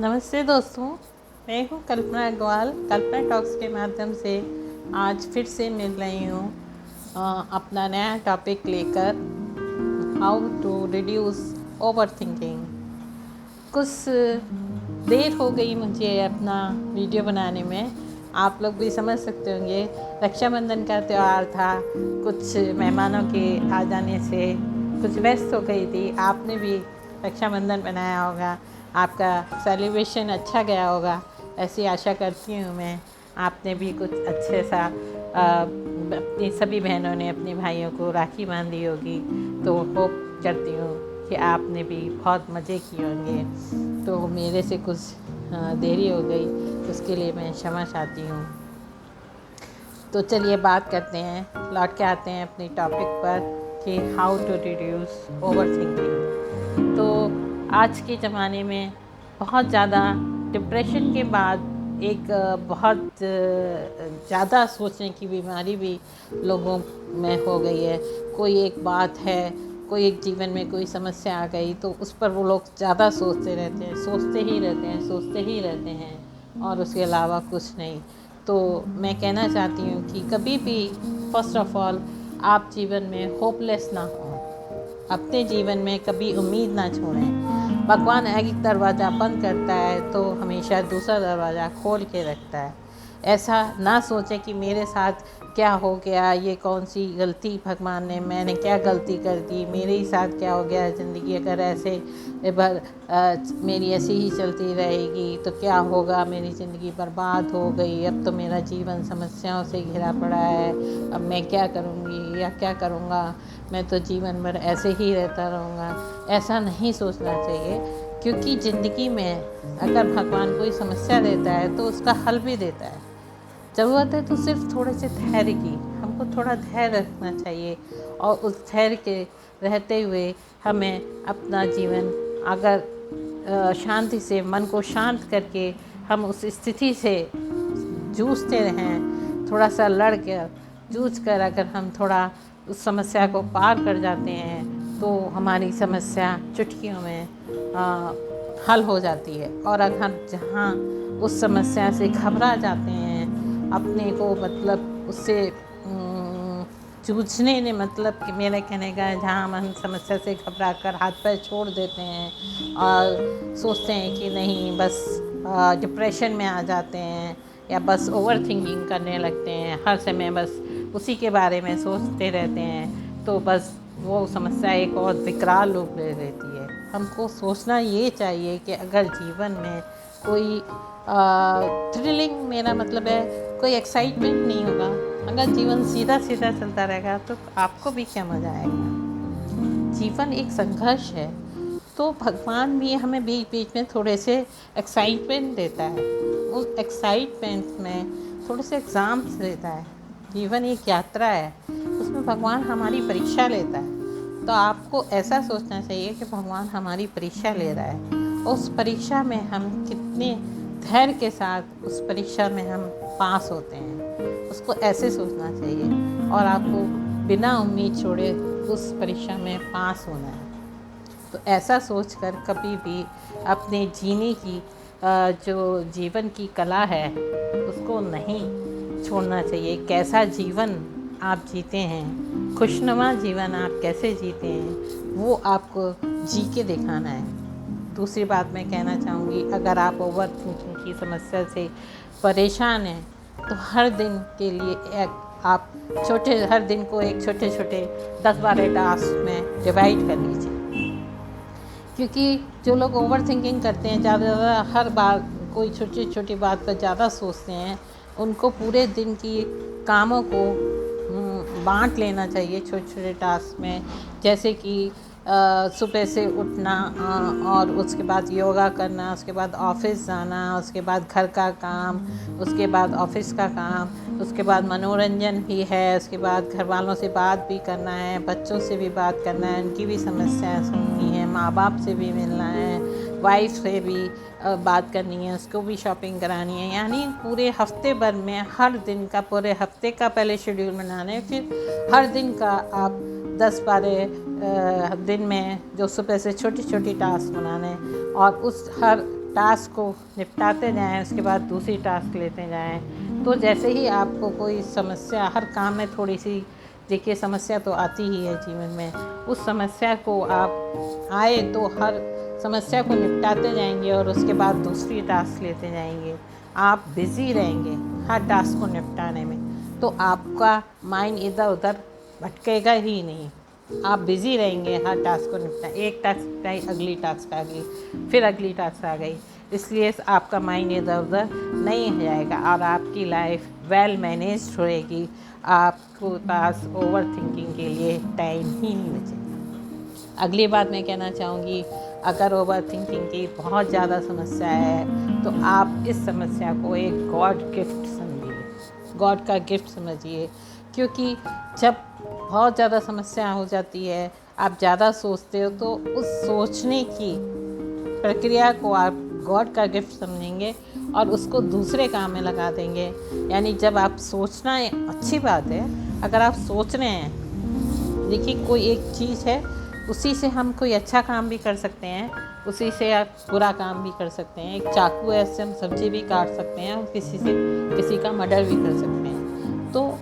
नमस्ते दोस्तों, मैं हूँ कल्पना अग्रवाल। कल्पना टॉक्स के माध्यम से आज फिर से मिल रही हूँ अपना नया टॉपिक लेकर, how to reduce overthinking. कुछ देर हो गई मुझे अपना वीडियो बनाने में। आप लोग भी समझ सकते होंगे, रक्षाबंधन का त्यौहार था, कुछ मेहमानों के आ जाने से कुछ व्यस्त हो गई थी। आपने भी रक्षाबंधन बनाया होगा, आपका सेलिब्रेशन अच्छा गया होगा, ऐसी आशा करती हूँ मैं। आपने भी कुछ अच्छे सा अपनी सभी बहनों ने अपने भाइयों को राखी बांधी होगी, तो होप करती हूँ कि आपने भी बहुत मज़े किए होंगे। तो मेरे से कुछ देरी हो गई, उसके लिए मैं क्षमा चाहती हूँ। तो चलिए बात करते हैं, लौट के आते हैं अपने टॉपिक पर कि how to reduce overthinking. तो आज के ज़माने में बहुत ज़्यादा डिप्रेशन के बाद एक बहुत ज़्यादा सोचने की बीमारी भी लोगों में हो गई है। कोई एक बात है, कोई एक जीवन में कोई समस्या आ गई तो उस पर वो लोग ज़्यादा सोचते रहते हैं, सोचते ही रहते हैं, सोचते ही रहते हैं, और उसके अलावा कुछ नहीं। तो मैं कहना चाहती हूँ कि कभी भी फर्स्ट ऑफ ऑल आप जीवन में होपलेस ना हो, अपने जीवन में कभी उम्मीद ना छोड़ें। भगवान एक दरवाज़ा बंद करता है तो हमेशा दूसरा दरवाज़ा खोल के रखता है। ऐसा ना सोचें कि मेरे साथ क्या हो गया, ये कौन सी गलती भगवान ने, मैंने क्या गलती कर दी, मेरे ही साथ क्या हो गया। ज़िंदगी अगर ऐसे मेरी ऐसी ही चलती रहेगी तो क्या होगा, मेरी ज़िंदगी बर्बाद हो गई, अब तो मेरा जीवन समस्याओं से घिरा पड़ा है, अब मैं क्या करूँगी या क्या करूँगा, मैं तो जीवन भर ऐसे ही रहता रहूँगा। ऐसा नहीं सोचना चाहिए, क्योंकि ज़िंदगी में अगर भगवान कोई समस्या देता है तो उसका हल भी देता है। ज़रूरत है तो सिर्फ थोड़े से धैर्य की, हमको थोड़ा धैर्य रखना चाहिए, और उस धैर्य के रहते हुए हमें अपना जीवन अगर शांति से, मन को शांत करके हम उस स्थिति से जूझते रहें, थोड़ा सा लड़ कर जूझ कर अगर हम थोड़ा उस समस्या को पार कर जाते हैं तो हमारी समस्या चुटकियों में हल हो जाती है। और अगर हम जहाँ उस समस्या से घबरा जाते हैं, अपने को मतलब उससे जूझने ने मतलब कि मेरे कहने का है, जहाँ हम समस्या से घबरा कर हाथ पैर छोड़ देते हैं और सोचते हैं कि नहीं, बस डिप्रेशन में आ जाते हैं, या बस ओवर थिंकिंग करने लगते हैं, हर समय बस उसी के बारे में सोचते रहते हैं, तो बस वो समस्या एक और विकराल रूप ले लेती है। हमको सोचना ये चाहिए कि अगर जीवन में कोई थ्रिलिंग, मेरा मतलब है कोई एक्साइटमेंट नहीं होगा, अगर जीवन सीधा सीधा चलता रहेगा तो आपको भी क्या मज़ा आएगा। जीवन एक संघर्ष है, तो भगवान भी हमें बीच बीच में थोड़े से एक्साइटमेंट देता है, उस एक्साइटमेंट में थोड़े से एग्ज़ाम्स देता है। जीवन एक यात्रा है, उसमें भगवान हमारी परीक्षा लेता है। तो आपको ऐसा सोचना चाहिए कि भगवान हमारी परीक्षा ले रहा है, उस परीक्षा में हम कितने धैर्य के साथ उस परीक्षा में हम पास होते हैं, उसको ऐसे सोचना चाहिए, और आपको बिना उम्मीद छोड़े उस परीक्षा में पास होना है। तो ऐसा सोचकर कभी भी अपने जीने की जो जीवन की कला है उसको नहीं छोड़ना चाहिए। कैसा जीवन आप जीते हैं, खुशनुमा जीवन आप कैसे जीते हैं, वो आपको जी के दिखाना है। दूसरी बात मैं कहना चाहूँगी, अगर आप ओवर थिंकिंग की समस्या से परेशान हैं तो हर दिन के लिए आप हर दिन को एक छोटे छोटे 10-12 टास्क में डिवाइड कर लीजिए। क्योंकि जो लोग ओवर थिंकिंग करते हैं, ज़्यादा हर बार कोई छोटी छोटी बात पर ज़्यादा सोचते हैं, उनको पूरे दिन की कामों को बांट लेना चाहिए छोटे छोटे टास्क में। जैसे कि सुबह से उठना, और उसके बाद योगा करना, उसके बाद ऑफिस जाना, उसके बाद घर का काम, उसके बाद ऑफिस का काम, उसके बाद मनोरंजन भी है, उसके बाद घर वालों से बात भी करना है, बच्चों से भी बात करना है, उनकी भी समस्याएं सुननी है, माँ बाप से भी मिलना है, वाइफ से भी बात करनी है, उसको भी शॉपिंग करानी है। यानी पूरे हफ्ते भर में हर दिन का, पूरे हफ्ते का पहले शेड्यूल बनाना है, फिर हर दिन का आप 10-12 दिन में जो सुबह से छोटी छोटी टास्क बनाने हैं, और उस हर टास्क को निपटाते जाएं, उसके बाद दूसरी टास्क लेते जाएं। तो जैसे ही आपको कोई समस्या, हर काम में थोड़ी सी, देखिए समस्या तो आती ही है जीवन में, उस समस्या को आप आए तो हर समस्या को निपटाते जाएंगे और उसके बाद दूसरी टास्क लेते जाएंगे। आप बिज़ी रहेंगे हर टास्क को निपटाने में, तो आपका माइंड इधर उधर भटकेगा ही नहीं। आप बिज़ी रहेंगे हर टास्क को निपटा, एक टास्क आई, अगली टास्क आ गई, फिर अगली टास्क आ गई, इसलिए आपका माइंड इधर उधर नहीं हो जाएगा और आपकी लाइफ वेल मैनेज्ड रहेगी। आपको पास ओवर थिंकिंग के लिए टाइम ही नहीं बचेगा। अगली बात मैं कहना चाहूँगी, अगर ओवर थिंकिंग की बहुत ज़्यादा समस्या है तो आप इस समस्या को एक गॉड गिफ्ट समझिए, गॉड का गिफ्ट समझिए। क्योंकि जब बहुत ज़्यादा समस्या हो जाती है, आप ज़्यादा सोचते हो, तो उस सोचने की प्रक्रिया को आप गॉड का गिफ्ट समझेंगे और उसको दूसरे काम में लगा देंगे। यानी जब आप सोचना है, अच्छी बात है, अगर आप सोच रहे हैं, देखिए कोई एक चीज़ है, उसी से हम कोई अच्छा काम भी कर सकते हैं, उसी से आप बुरा काम भी कर सकते हैं। एक चाकू है, इससे हम सब्जी भी काट सकते हैं और किसी का मर्डर भी कर सकते हैं। तो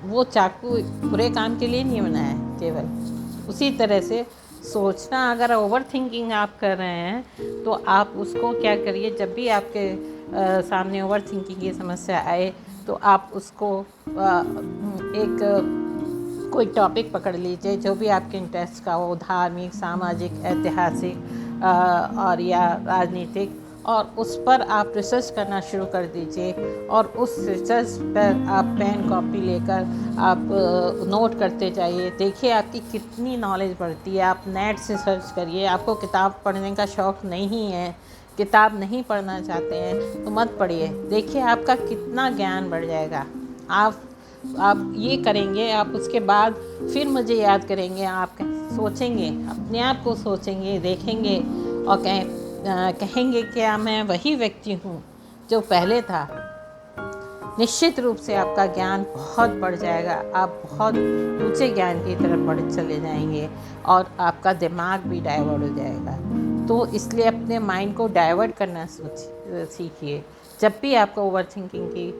वो चाकू बुरे काम के लिए नहीं बना है केवल। उसी तरह से सोचना, अगर ओवर थिंकिंग आप कर रहे हैं तो आप उसको क्या करिए, जब भी आपके सामने ओवर थिंकिंग की समस्या आए तो आप उसको एक कोई टॉपिक पकड़ लीजिए जो भी आपके इंटरेस्ट का हो, धार्मिक, सामाजिक, ऐतिहासिक और या राजनीतिक, और उस पर आप रिसर्च करना शुरू कर दीजिए। और उस रिसर्च पर आप पेन कॉपी लेकर आप नोट करते जाइए। देखिए आपकी कितनी नॉलेज बढ़ती है। आप नेट से सर्च करिए। आपको किताब पढ़ने का शौक़ नहीं है, किताब नहीं पढ़ना चाहते हैं तो मत पढ़िए। देखिए आपका कितना ज्ञान बढ़ जाएगा। आप ये करेंगे, आप उसके बाद फिर मुझे याद करेंगे, आप सोचेंगे, अपने आप को सोचेंगे, देखेंगे और कहेंगे क्या मैं वही व्यक्ति हूँ जो पहले था। निश्चित रूप से आपका ज्ञान बहुत बढ़ जाएगा, आप बहुत ऊंचे ज्ञान की तरफ बढ़ चले जाएंगे और आपका दिमाग भी डाइवर्ट हो जाएगा। तो इसलिए अपने माइंड को डाइवर्ट करना सीखिए। जब भी आपको ओवर थिंकिंग की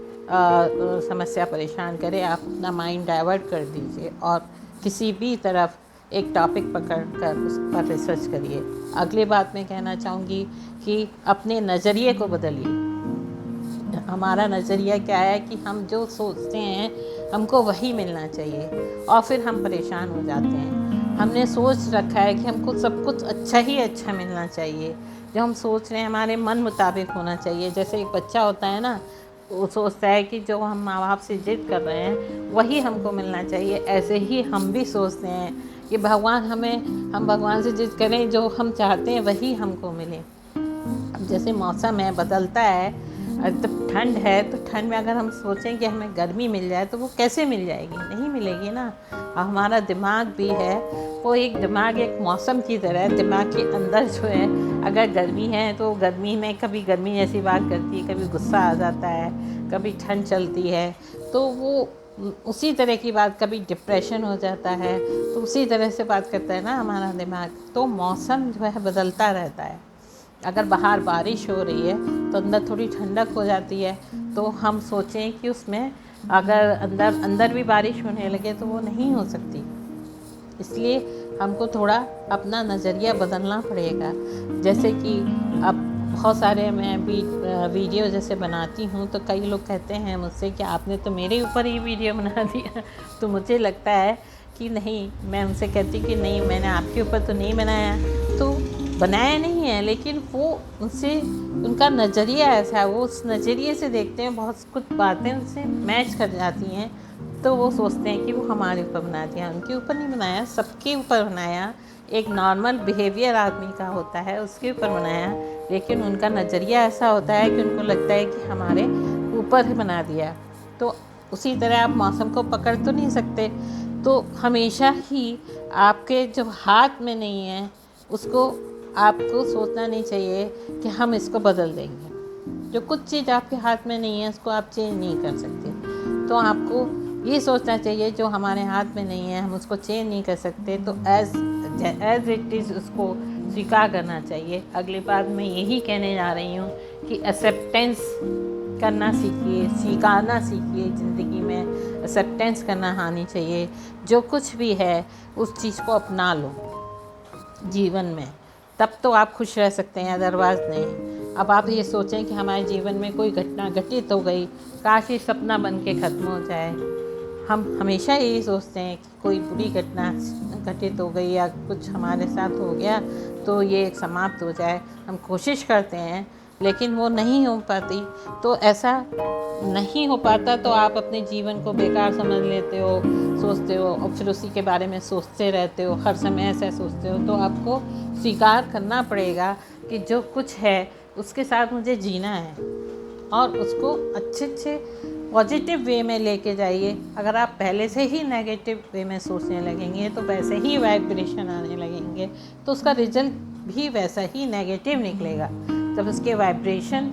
समस्या परेशान करे, आप अपना माइंड डाइवर्ट कर दीजिए और किसी भी तरफ एक टॉपिक पकड़ कर उस पर रिसर्च करिए। अगली बात मैं कहना चाहूँगी कि अपने नज़रिए को बदलिए। हमारा नज़रिया क्या है कि हम जो सोचते हैं हमको वही मिलना चाहिए और फिर हम परेशान हो जाते हैं। हमने सोच रखा है कि हमको सब कुछ अच्छा ही अच्छा मिलना चाहिए। जो हम सोच रहे हैं हमारे मन मुताबिक होना चाहिए। जैसे एक बच्चा होता है ना, वो सोचता है कि जो हम माँ बाप से जिद कर रहे हैं वही हमको मिलना चाहिए। ऐसे ही हम भी सोचते हैं कि हम भगवान से जिद करें, जो हम चाहते हैं वही हमको मिले। अब जैसे मौसम है, बदलता है, तो ठंड है तो ठंड में अगर हम सोचें कि हमें गर्मी मिल जाए तो वो कैसे मिल जाएगी? नहीं मिलेगी ना। हमारा दिमाग भी है, वो दिमाग एक मौसम की तरह है। दिमाग के अंदर जो है, अगर गर्मी है तो गर्मी में कभी गर्मी जैसी बात करती है, कभी गुस्सा आ जाता है, कभी ठंड चलती है तो वो उसी तरह की बात, कभी डिप्रेशन हो जाता है तो उसी तरह से बात करता है ना हमारा दिमाग। तो मौसम जो है बदलता रहता है। अगर बाहर बारिश हो रही है तो अंदर थोड़ी ठंडक हो जाती है, तो हम सोचें कि उसमें अगर अंदर भी बारिश होने लगे तो वो नहीं हो सकती। इसलिए हमको थोड़ा अपना नज़रिया बदलना पड़ेगा। जैसे कि अब बहुत सारे मैं वीडियो जैसे बनाती हूँ तो कई लोग कहते हैं मुझसे कि आपने तो मेरे ऊपर ही वीडियो बना दिया। तो मुझे लगता है कि नहीं, मैं उनसे कहती कि नहीं, मैंने आपके ऊपर तो नहीं बनाया। तो बनाया नहीं है, लेकिन वो उनका नज़रिया ऐसा है, वो उस नज़रिए से देखते हैं, बहुत कुछ बातें उनसे मैच कर जाती हैं तो वो सोचते हैं कि वो हमारे ऊपर बना दिया। उनके ऊपर नहीं बनाया, सबके ऊपर बनाया। एक नॉर्मल बिहेवियर आदमी का होता है, उसके ऊपर बनाया, लेकिन उनका नज़रिया ऐसा होता है कि उनको लगता है कि हमारे ऊपर ही बना दिया। तो उसी तरह आप मौसम को पकड़ तो नहीं सकते। तो हमेशा ही आपके जो हाथ में नहीं है उसको आपको सोचना नहीं चाहिए कि हम इसको बदल देंगे। जो कुछ चीज़ आपके हाथ में नहीं है उसको आप चेंज नहीं कर सकते। तो आपको ये सोचना चाहिए जो हमारे हाथ में नहीं है हम उसको चेंज नहीं कर सकते, तो एज इट इज़ उसको स्वीकार करना चाहिए। अगली बात मैं यही कहने जा रही हूँ कि एक्सेप्टेंस करना सीखिए, स्वीकारना सीखिए। ज़िंदगी में एक्सेप्टेंस करना आनी चाहिए। जो कुछ भी है उस चीज़ को अपना लो जीवन में, तब तो आप खुश रह सकते हैं, अदरवाइज़ नहीं। अब आप ये सोचें कि हमारे जीवन में कोई घटना घटित हो गई, काश ये सपना बन के ख़त्म हो जाए। हम हमेशा यही सोचते हैं कि कोई बुरी घटना घटित हो गई या कुछ हमारे साथ हो गया तो ये समाप्त हो जाए। हम कोशिश करते हैं लेकिन वो नहीं हो पाती। तो ऐसा नहीं हो पाता तो आप अपने जीवन को बेकार समझ लेते हो, सोचते हो और फिर उसी के बारे में सोचते रहते हो, हर समय ऐसा सोचते हो। तो आपको स्वीकार करना पड़ेगा कि जो कुछ है उसके साथ मुझे जीना है और उसको अच्छे पॉजिटिव वे में लेके जाइए। अगर आप पहले से ही नेगेटिव वे में सोचने लगेंगे तो वैसे ही वाइब्रेशन आने लगेंगे, तो उसका रिजल्ट भी वैसा ही नेगेटिव निकलेगा। जब उसके वाइब्रेशन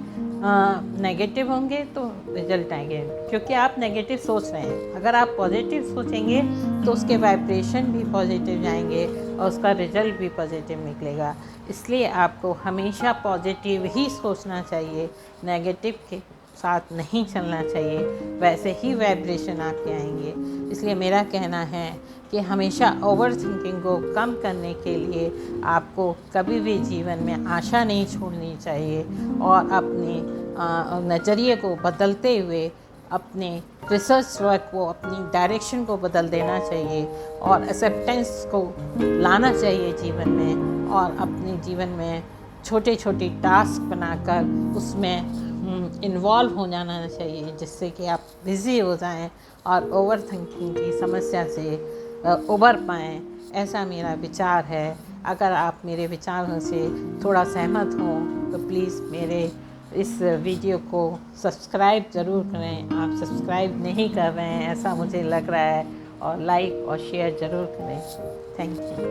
नेगेटिव होंगे तो रिजल्ट आएंगे, क्योंकि आप नेगेटिव सोच रहे हैं। अगर आप पॉजिटिव सोचेंगे तो उसके वाइब्रेशन भी पॉजिटिव जाएंगे और उसका रिजल्ट भी पॉजिटिव निकलेगा। इसलिए आपको हमेशा पॉजिटिव ही सोचना चाहिए, नेगेटिव के साथ नहीं चलना चाहिए, वैसे ही वाइब्रेशन आपके आएंगे। इसलिए मेरा कहना है कि हमेशा ओवर थिंकिंग को कम करने के लिए आपको कभी भी जीवन में आशा नहीं छोड़नी चाहिए और अपने नज़रिए को बदलते हुए अपने रिसर्च वर्क को, अपनी डायरेक्शन को बदल देना चाहिए और एक्सेप्टेंस को लाना चाहिए जीवन में, और अपने जीवन में छोटे छोटे टास्क बनाकर उसमें इन्वॉल्व हो जाना चाहिए, जिससे कि आप बिज़ी हो जाएं और ओवर थिंकिंग की समस्या से उबर पाएँ। ऐसा मेरा विचार है। अगर आप मेरे विचारों से थोड़ा सहमत हों तो प्लीज़ मेरे इस वीडियो को सब्सक्राइब ज़रूर करें। आप सब्सक्राइब नहीं कर रहे हैं ऐसा मुझे लग रहा है, और लाइक और शेयर ज़रूर करें। Thank you.